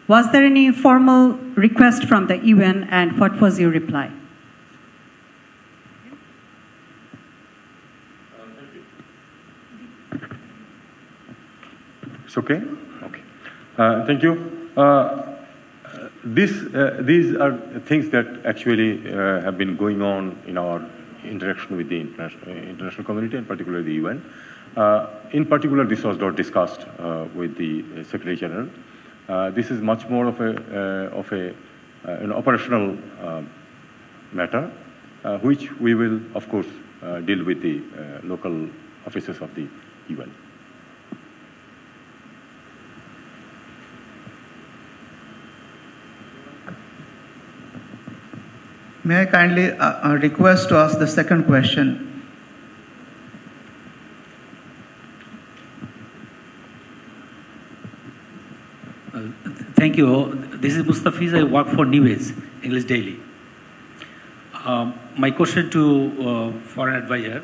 Was there any formal request from the UN, and what was your reply? It's okay? Okay. Thank you. These are things that actually have been going on in our interaction with the international community, and particularly the UN. In particular, this was not discussed with the Secretary General. This is much more of an operational matter, which we will, of course, deal with the local officers of the UN. May I kindly request to ask the second question? Thank you. This is Mustafiz. I work for News, English Daily. My question to Foreign Advisor.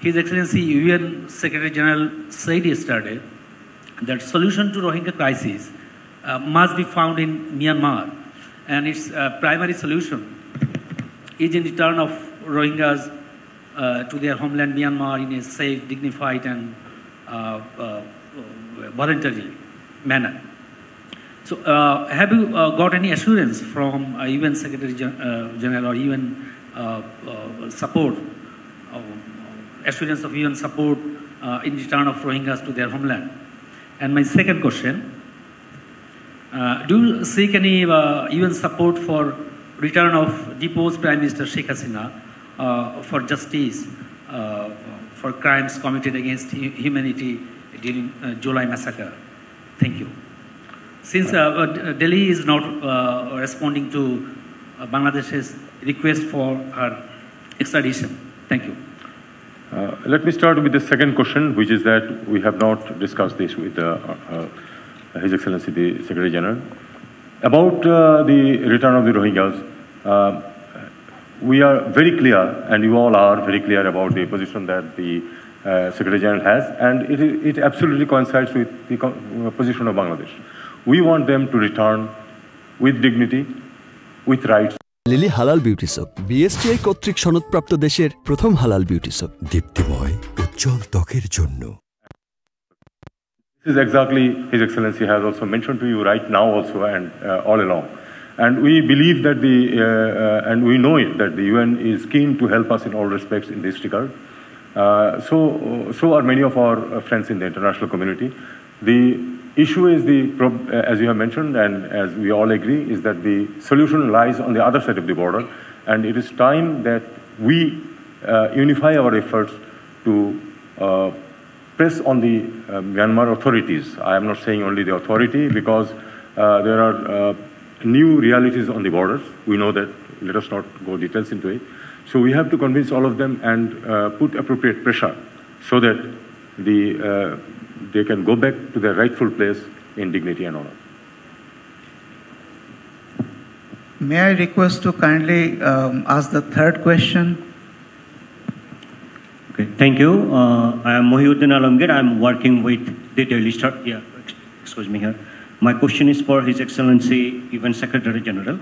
His Excellency UN Secretary General said yesterday that solution to Rohingya crisis must be found in Myanmar, and its primary solution is in return of Rohingyas to their homeland Myanmar in a safe, dignified and voluntary manner. So have you got any assurance from UN Secretary General or UN support, assurance of UN support in return of Rohingyas to their homeland? And my second question, do you seek any UN support for return of deposed Prime Minister Sheikh Hasina for justice for crimes committed against humanity during July massacre? Thank you. Since Delhi is not responding to Bangladesh's request for her extradition. Thank you. Let me start with the second question, which is that we have not discussed this with His Excellency the Secretary General. About the return of the Rohingyas, we are very clear, and you all are very clear about the position that the Secretary General has, and it absolutely coincides with the position of Bangladesh. We want them to return with dignity, with rights. Lily হালাল beauty soap BSTI কর্তৃক সনদপ্রাপ্ত দেশের প্রথম হালাল beauty soap দীপ্তিময় উজ্জ্বল ত্বকের জন্য This is exactly His Excellency has also mentioned to you right now also and all along. And we believe that and we know it, that the UN is keen to help us in all respects in this regard. So are many of our friends in the international community. The issue is, as you have mentioned and as we all agree, is that the solution lies on the other side of the border. And it is time that we unify our efforts to press on the Myanmar authorities. I am not saying only the authority, because there are new realities on the borders. We know that. Let us not go details into it. So we have to convince all of them and put appropriate pressure so that they can go back to their rightful place in dignity and honor. May I request to kindly ask the third question? Okay, thank you. I am Mohiuddin Alamgir. I am working with the Daily Star. Yeah, excuse me here. My question is for His Excellency, UN Secretary General.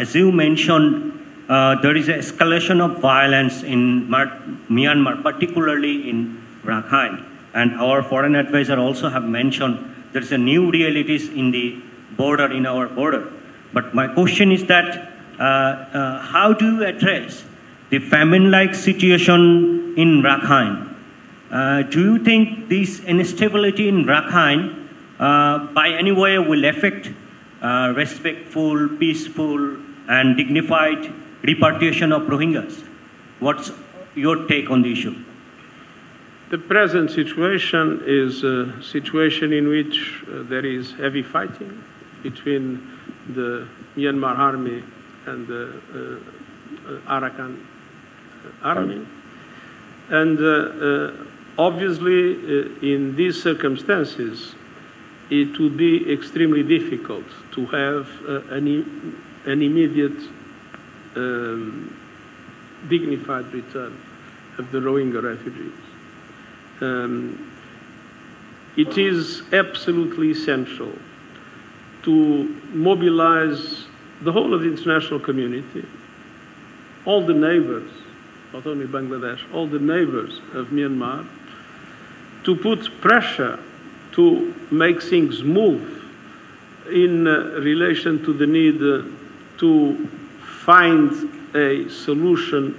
As you mentioned, there is an escalation of violence in Myanmar, particularly in Rakhine. And our foreign advisor also have mentioned there is a new realities in the border, in our border. But my question is that how do you address the famine-like situation in Rakhine? Do you think this instability in Rakhine by any way will affect respectful, peaceful and dignified repatriation of Rohingyas? What's your take on the issue? The present situation is a situation in which there is heavy fighting between the Myanmar army and the Arakan army. And obviously, in these circumstances, it would be extremely difficult to have an immediate dignified return of the Rohingya refugees. It is absolutely essential to mobilize the whole of the international community, all the neighbors, not only Bangladesh, all the neighbors of Myanmar, to put pressure to make things move in relation to the need to find a solution